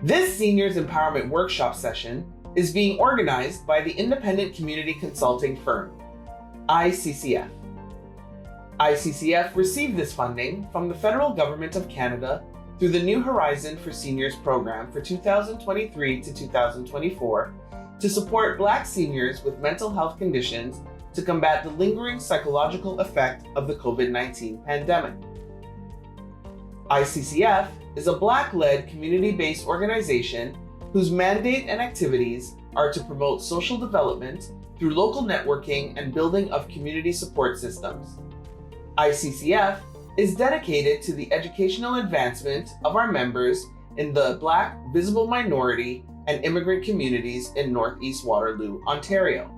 This Seniors Empowerment Workshop session is being organized by the Independent Community Consulting Firm, ICCF. ICCF received this funding from the Federal Government of Canada through the New Horizon for Seniors program for 2023 to 2024 to support Black seniors with mental health conditions to combat the lingering psychological effect of the COVID-19 pandemic. ICCF is a Black-led community-based organization whose mandate and activities are to promote social development through local networking and building of community support systems. ICCF is dedicated to the educational advancement of our members in the Black, visible minority, and immigrant communities in Northeast Waterloo, Ontario.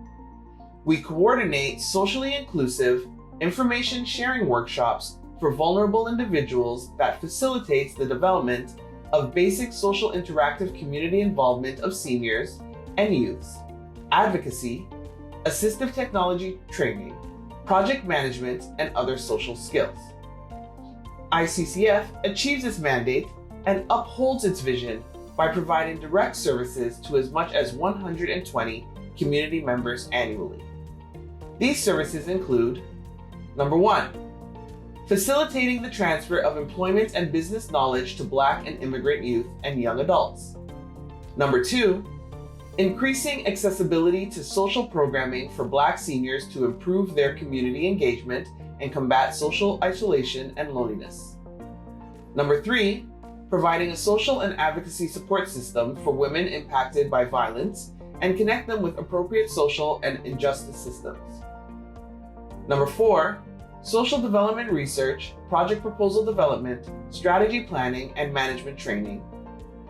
We coordinate socially inclusive information sharing workshops for vulnerable individuals that facilitates the development of basic social interactive community involvement of seniors and youths, advocacy, assistive technology training, project management, and other social skills. ICCF achieves its mandate and upholds its vision by providing direct services to as much as 120 community members annually. These services include: number 1, facilitating the transfer of employment and business knowledge to Black and immigrant youth and young adults. Number 2, increasing accessibility to social programming for Black seniors to improve their community engagement and combat social isolation and loneliness. Number 3, providing a social and advocacy support system for women impacted by violence and connect them with appropriate social and injustice systems. Number 4, social development research, project proposal development, strategy planning, and management training.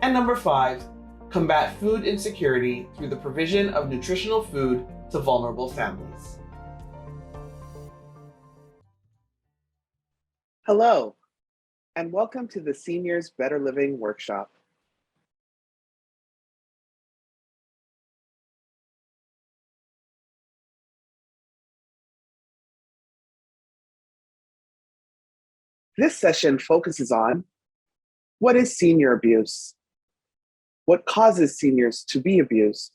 And number 5, combat food insecurity through the provision of nutritional food to vulnerable families. Hello, and welcome to the Seniors Better Living Workshop. This session focuses on: what is senior abuse? What causes seniors to be abused?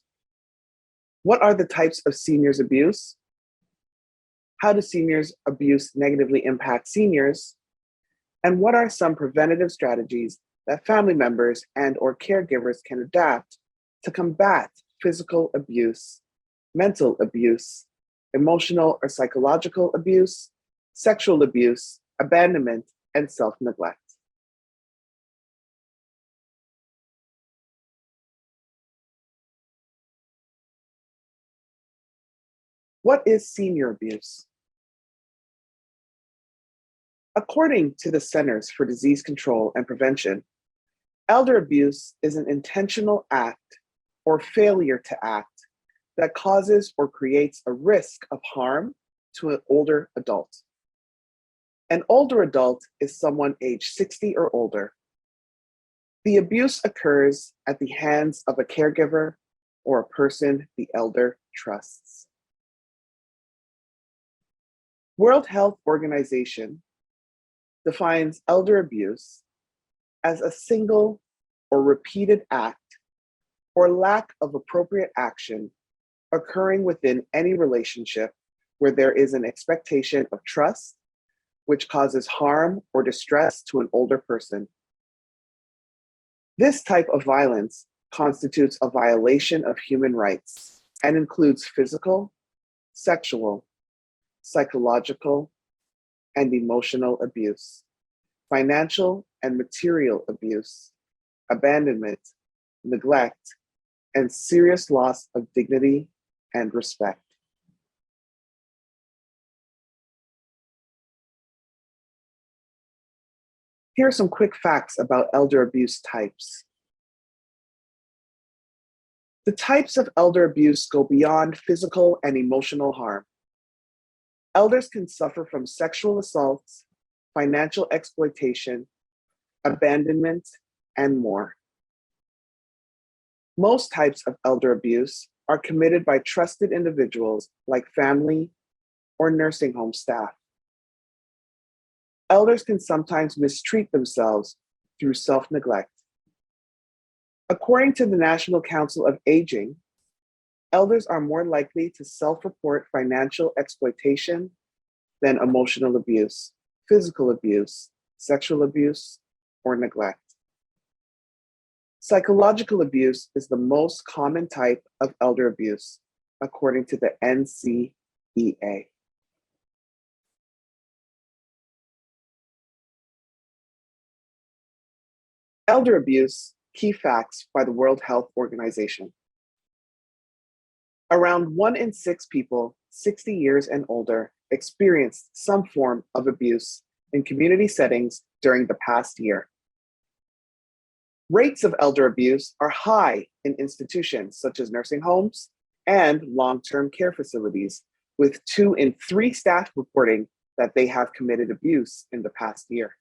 What are the types of seniors abuse? How does seniors abuse negatively impact seniors? And what are some preventative strategies that family members and/or caregivers can adapt to combat physical abuse, mental abuse, emotional or psychological abuse, sexual abuse, abandonment, and self-neglect? What is senior abuse? According to the Centers for Disease Control and Prevention, elder abuse is an intentional act or failure to act that causes or creates a risk of harm to an older adult. An older adult is someone age 60 or older. The abuse occurs at the hands of a caregiver or a person the elder trusts. World Health Organization defines elder abuse as a single or repeated act or lack of appropriate action occurring within any relationship where there is an expectation of trust, which causes harm or distress to an older person. This type of violence constitutes a violation of human rights and includes physical, sexual, psychological, and emotional abuse, financial and material abuse, abandonment, neglect, and serious loss of dignity and respect. Here are some quick facts about elder abuse types. The types of elder abuse go beyond physical and emotional harm. Elders can suffer from sexual assaults, financial exploitation, abandonment, and more. Most types of elder abuse are committed by trusted individuals like family or nursing home staff. Elders can sometimes mistreat themselves through self-neglect. According to the National Council of Aging, elders are more likely to self-report financial exploitation than emotional abuse, physical abuse, sexual abuse, or neglect. Psychological abuse is the most common type of elder abuse, according to the NCEA. Elder abuse, key facts by the World Health Organization. Around 1 in 6 people 60 years and older experienced some form of abuse in community settings during the past year. Rates of elder abuse are high in institutions such as nursing homes and long-term care facilities, with 2 in 3 staff reporting that they have committed abuse in the past year.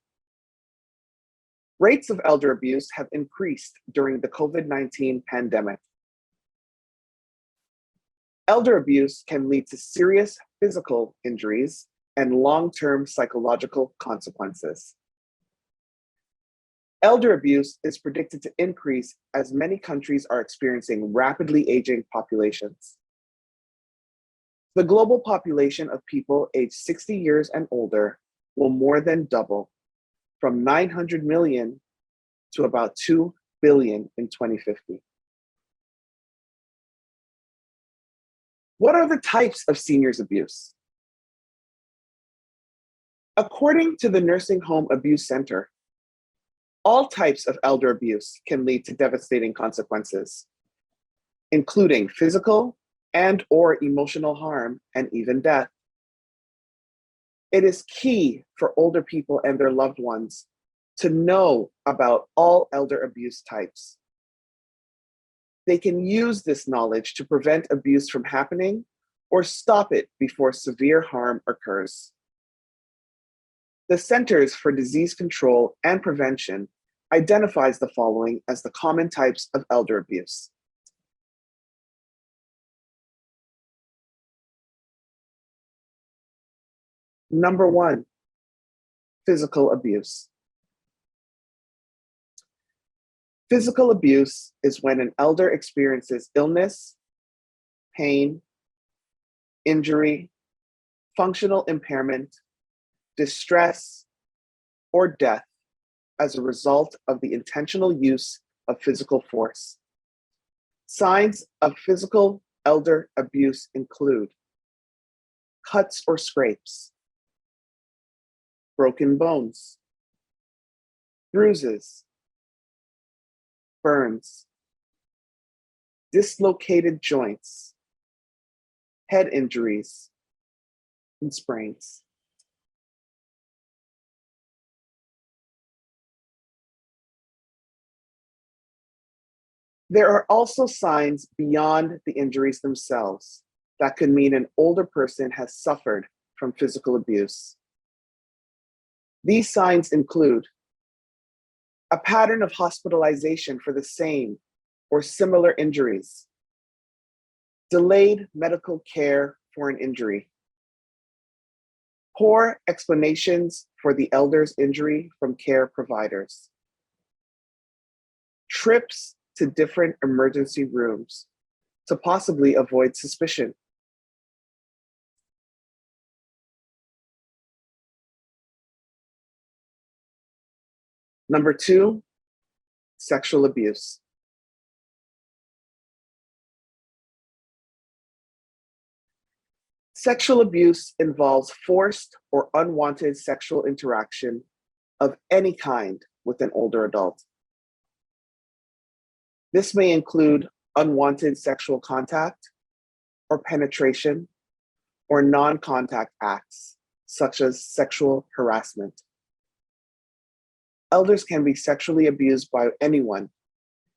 Rates of elder abuse have increased during the COVID-19 pandemic. Elder abuse can lead to serious physical injuries and long-term psychological consequences. Elder abuse is predicted to increase as many countries are experiencing rapidly aging populations. The global population of people aged 60 years and older will more than double, from 900 million to about 2 billion in 2050. What are the types of seniors abuse? According to the Nursing Home Abuse Center, all types of elder abuse can lead to devastating consequences, including physical and/or emotional harm and even death. It is key for older people and their loved ones to know about all elder abuse types. They can use this knowledge to prevent abuse from happening or stop it before severe harm occurs. The Centers for Disease Control and Prevention identifies the following as the common types of elder abuse. Number 1, physical abuse. Physical abuse is when an elder experiences illness, pain, injury, functional impairment, distress, or death as a result of the intentional use of physical force. Signs of physical elder abuse include cuts or scrapes, broken bones, bruises, burns, dislocated joints, head injuries, and sprains. There are also signs beyond the injuries themselves that could mean an older person has suffered from physical abuse. These signs include a pattern of hospitalization for the same or similar injuries, delayed medical care for an injury, poor explanations for the elder's injury from care providers, trips to different emergency rooms to possibly avoid suspicion. Number 2, sexual abuse. Sexual abuse involves forced or unwanted sexual interaction of any kind with an older adult. This may include unwanted sexual contact or penetration or non-contact acts, such as sexual harassment. Elders can be sexually abused by anyone,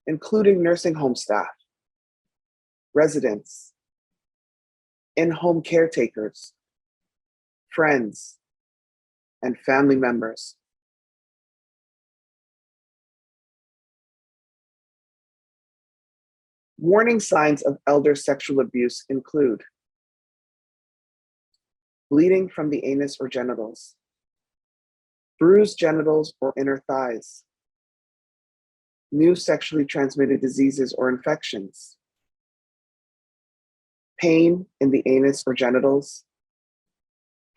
including nursing home staff, residents, in-home caretakers, friends, and family members. Warning signs of elder sexual abuse include bleeding from the anus or genitals, bruised genitals or inner thighs, new sexually transmitted diseases or infections, pain in the anus or genitals,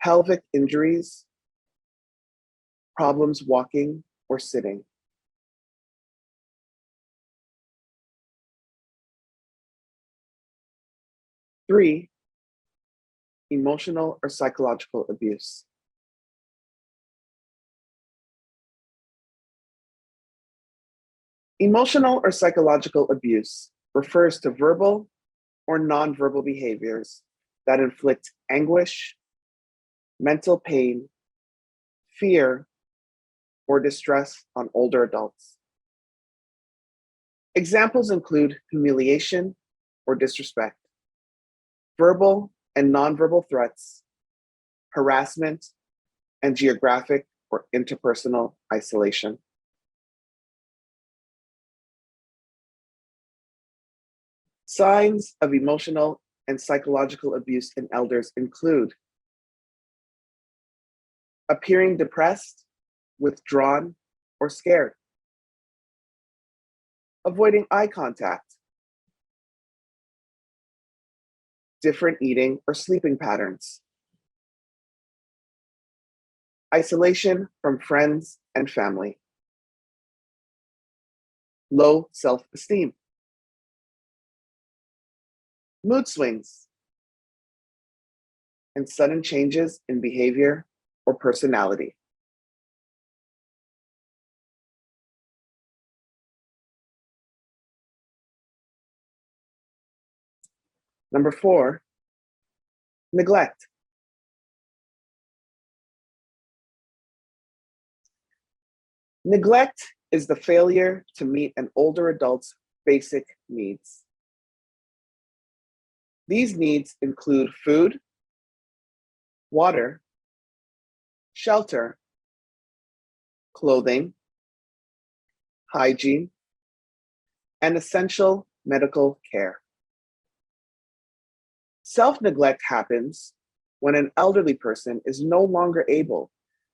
pelvic injuries, problems walking or sitting. Three, emotional or psychological abuse. Emotional or psychological abuse refers to verbal or nonverbal behaviors that inflict anguish, mental pain, fear, or distress on older adults. Examples include humiliation or disrespect, verbal and nonverbal threats, harassment, and geographic or interpersonal isolation. Signs of emotional and psychological abuse in elders include appearing depressed, withdrawn, or scared, avoiding eye contact, different eating or sleeping patterns, isolation from friends and family, low self-esteem, mood swings, and sudden changes in behavior or personality. Number 4, neglect. Neglect is the failure to meet an older adult's basic needs. These needs include food, water, shelter, clothing, hygiene, and essential medical care. Self-neglect happens when an elderly person is no longer able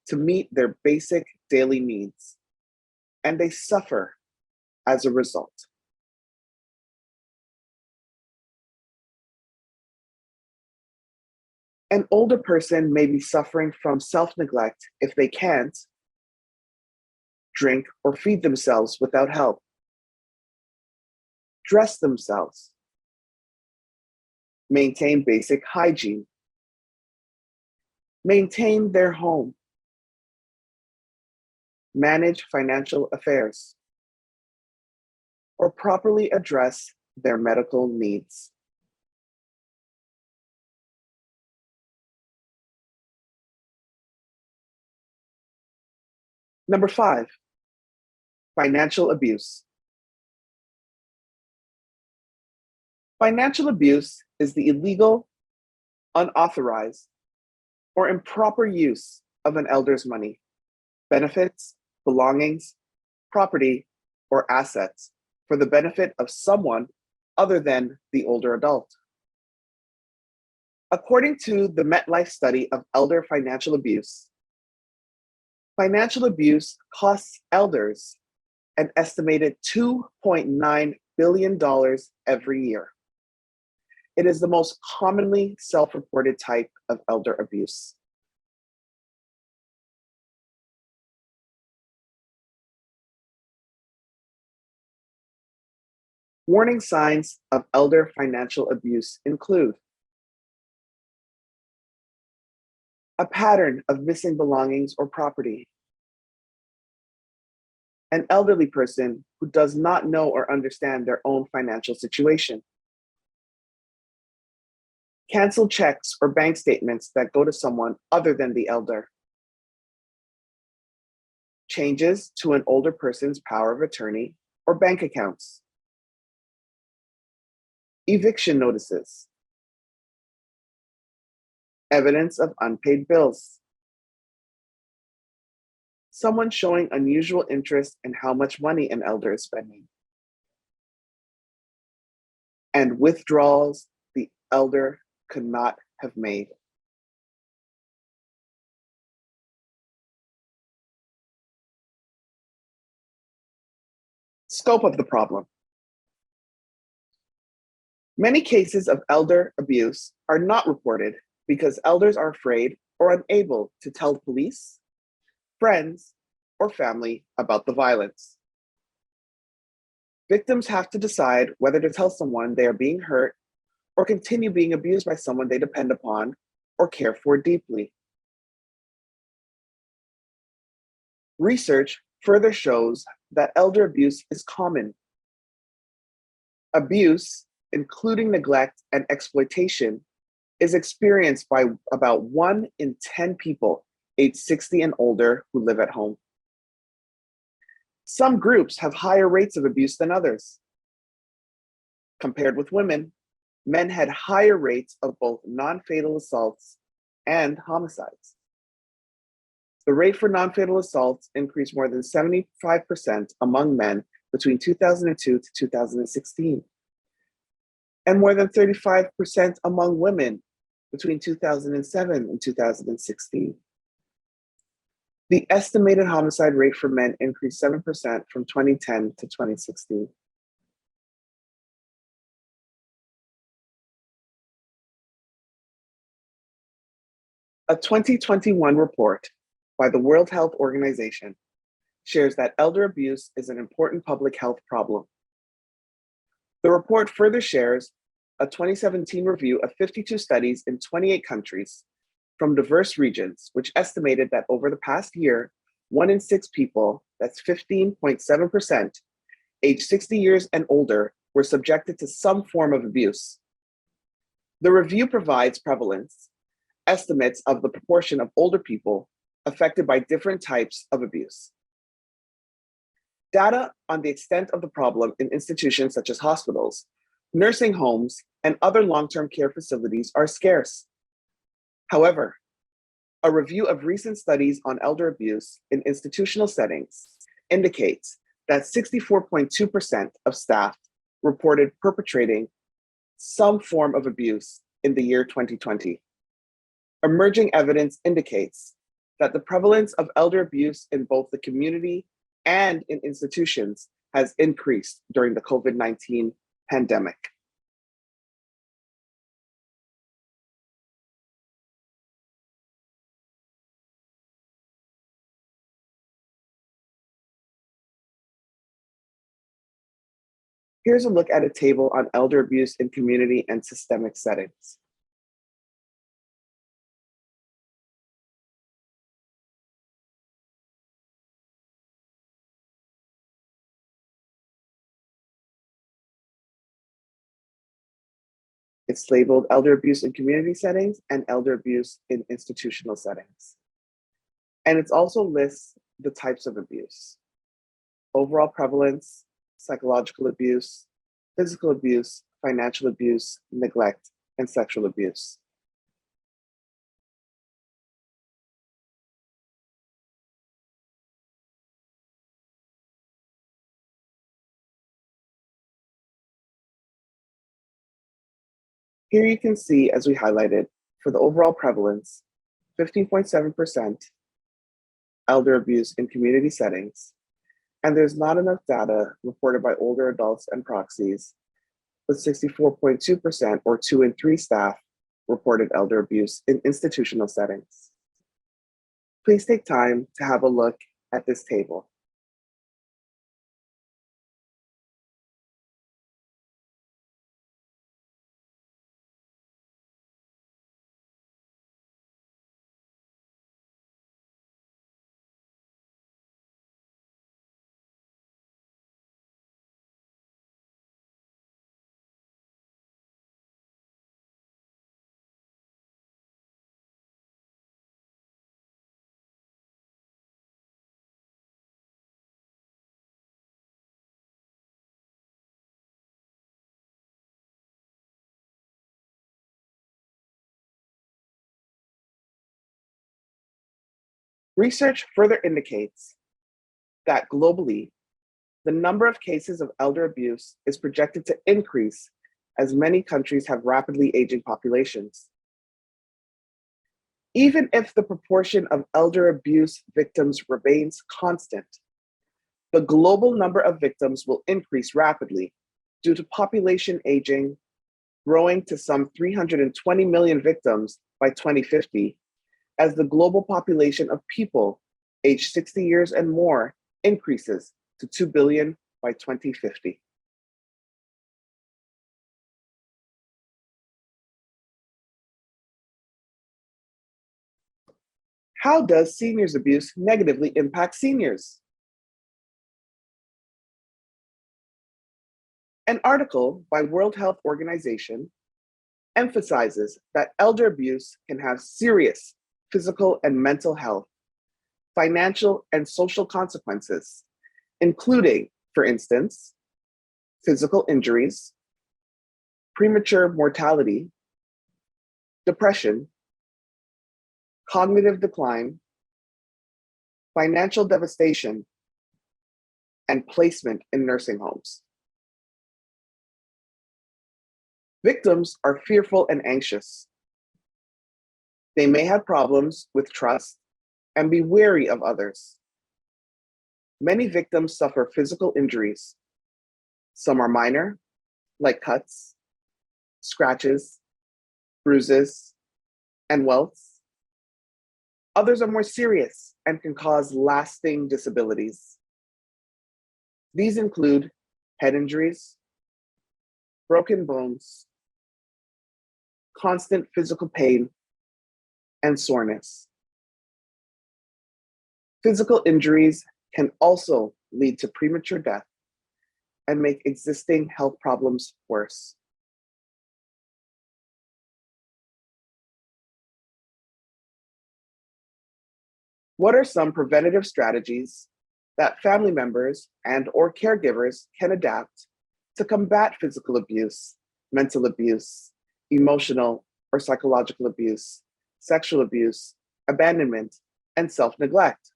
to meet their basic daily needs, and they suffer as a result. An older person may be suffering from self-neglect if they can't drink or feed themselves without help, dress themselves, maintain basic hygiene, maintain their home, manage financial affairs, or properly address their medical needs. Number 5, financial abuse. Financial abuse is the illegal, unauthorized, or improper use of an elder's money, benefits, belongings, property, or assets for the benefit of someone other than the older adult. According to the MetLife study of elder financial abuse costs elders an estimated $2.9 billion every year. It is the most commonly self-reported type of elder abuse. Warning signs of elder financial abuse include a pattern of missing belongings or property, an elderly person who does not know or understand their own financial situation, canceled checks or bank statements that go to someone other than the elder, changes to an older person's power of attorney or bank accounts, eviction notices, evidence of unpaid bills, someone showing unusual interest in how much money an elder is spending, and withdrawals the elder could not have made. Scope of the problem. Many cases of elder abuse are not reported because elders are afraid or unable to tell police, friends, or family about the violence. Victims have to decide whether to tell someone they are being hurt or continue being abused by someone they depend upon or care for deeply. Research further shows that elder abuse is common. Abuse, including neglect and exploitation, is experienced by about 1 in 10 people aged 60 and older who live at home. Some groups have higher rates of abuse than others. Compared with women, men had higher rates of both non-fatal assaults and homicides. The rate for non-fatal assaults increased more than 75% among men between 2002 to 2016, and more than 35% among women between 2007 and 2016. The estimated homicide rate for men increased 7% from 2010 to 2016. A 2021 report by the World Health Organization shares that elder abuse is an important public health problem. The report further shares a 2017 review of 52 studies in 28 countries from diverse regions, which estimated that over the past year, 1 in 6 people, that's 15.7%, aged 60 years and older, were subjected to some form of abuse. The review provides prevalence estimates of the proportion of older people affected by different types of abuse. Data on the extent of the problem in institutions such as hospitals, nursing homes, and other long-term care facilities are scarce. However, a review of recent studies on elder abuse in institutional settings indicates that 64.2% of staff reported perpetrating some form of abuse in the year 2020. Emerging evidence indicates that the prevalence of elder abuse in both the community and in institutions has increased during the COVID-19 pandemic. Here's a look at a table on elder abuse in community and systemic settings. It's labeled elder abuse in community settings and elder abuse in institutional settings. And it also lists the types of abuse: overall prevalence, psychological abuse, physical abuse, financial abuse, neglect, and sexual abuse. Here you can see, as we highlighted, for the overall prevalence, 15.7% elder abuse in community settings, and there's not enough data reported by older adults and proxies, with 64.2% or 2 in 3 staff reported elder abuse in institutional settings. Please take time to have a look at this table. Research further indicates that globally, the number of cases of elder abuse is projected to increase as many countries have rapidly aging populations. Even if the proportion of elder abuse victims remains constant, the global number of victims will increase rapidly due to population aging, growing to some 320 million victims by 2050, as the global population of people aged 60 years and more increases to 2 billion by 2050. How does seniors abuse negatively impact seniors? An article by World Health Organization emphasizes that elder abuse can have serious physical and mental health, financial and social consequences, including, for instance, physical injuries, premature mortality, depression, cognitive decline, financial devastation, and placement in nursing homes. Victims are fearful and anxious. They may have problems with trust and be wary of others. Many victims suffer physical injuries. Some are minor, like cuts, scratches, bruises, and welts. Others are more serious and can cause lasting disabilities. These include head injuries, broken bones, constant physical pain, and soreness. Physical injuries can also lead to premature death and make existing health problems worse. What are some preventative strategies that family members and/or caregivers can adapt to combat physical abuse, mental abuse, emotional or psychological abuse, sexual abuse, abandonment, and self-neglect?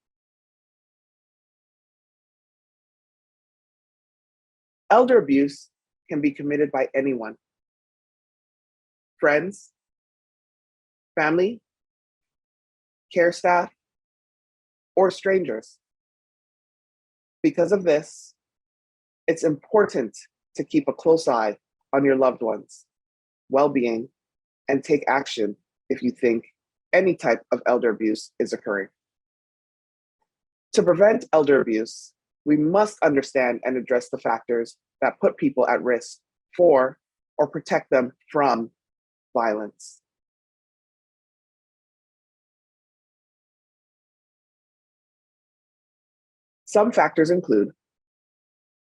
Elder abuse can be committed by anyone: friends, family, care staff, or strangers. Because of this, it's important to keep a close eye on your loved ones' well-being and take action if you think any type of elder abuse is occurring. To prevent elder abuse, we must understand and address the factors that put people at risk for or protect them from violence. Some factors include: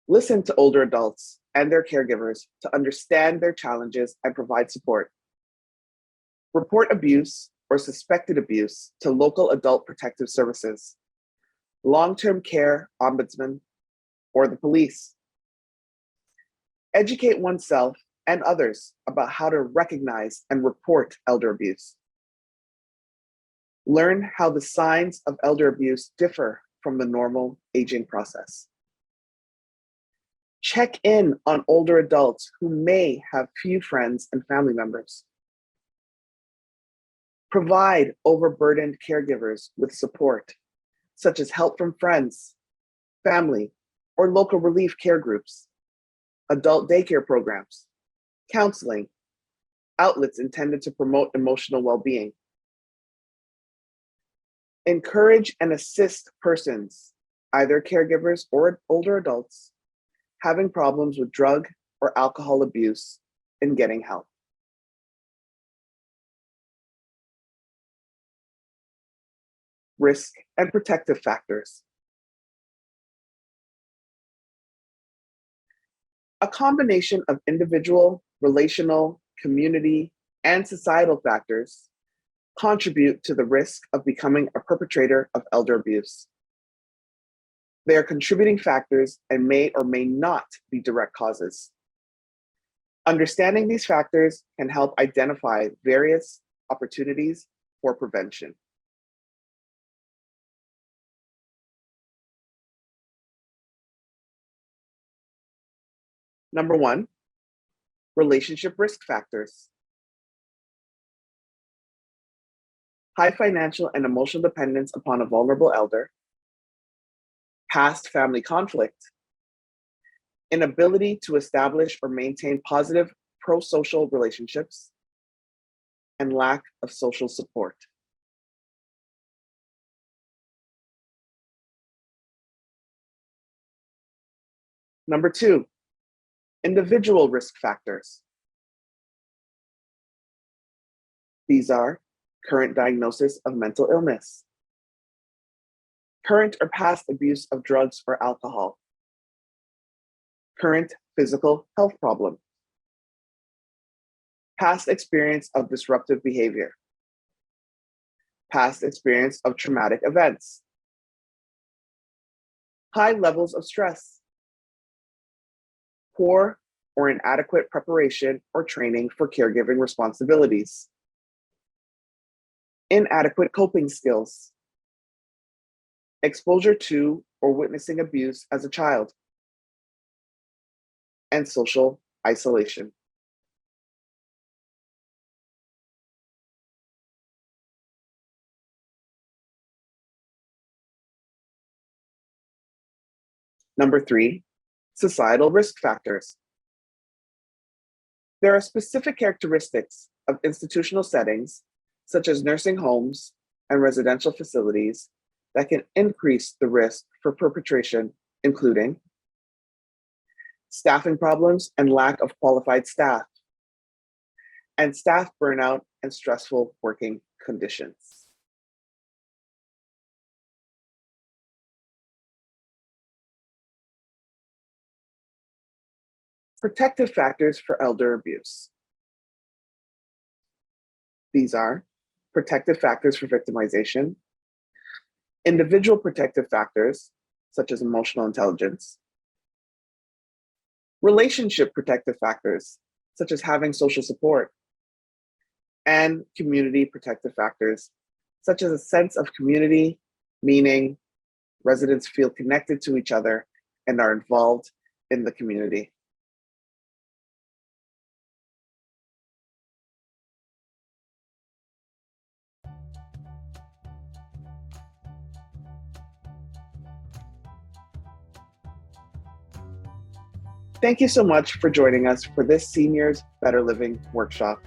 listen to older adults and their caregivers to understand their challenges and provide support. Report abuse or suspected abuse to local adult protective services, long-term care ombudsman, or the police. Educate oneself and others about how to recognize and report elder abuse. Learn how the signs of elder abuse differ from the normal aging process. Check in on older adults who may have few friends and family members. Provide overburdened caregivers with support, such as help from friends, family, or local relief care groups, adult daycare programs, counseling, outlets intended to promote emotional well-being. Encourage and assist persons, either caregivers or older adults, having problems with drug or alcohol abuse in getting help. Risk and protective factors. A combination of individual, relational, community, and societal factors contribute to the risk of becoming a perpetrator of elder abuse. They are contributing factors and may or may not be direct causes. Understanding these factors can help identify various opportunities for prevention. Number one, relationship risk factors. High financial and emotional dependence upon a vulnerable elder, past family conflict, inability to establish or maintain positive pro-social relationships, and lack of social support. Number 2, individual risk factors. These are current diagnosis of mental illness, current or past abuse of drugs or alcohol, current physical health problem, past experience of disruptive behavior, past experience of traumatic events, high levels of stress, poor or inadequate preparation or training for caregiving responsibilities, inadequate coping skills, exposure to or witnessing abuse as a child, and social isolation. Number 3, societal risk factors. There are specific characteristics of institutional settings, such as nursing homes and residential facilities, that can increase the risk for perpetration, including staffing problems and lack of qualified staff, and staff burnout and stressful working conditions. Protective factors for elder abuse. These are protective factors for victimization, individual protective factors, such as emotional intelligence, relationship protective factors, such as having social support, and community protective factors, such as a sense of community, meaning residents feel connected to each other and are involved in the community. Thank you so much for joining us for this Seniors Better Living workshop.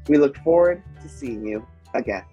We look forward to seeing you again.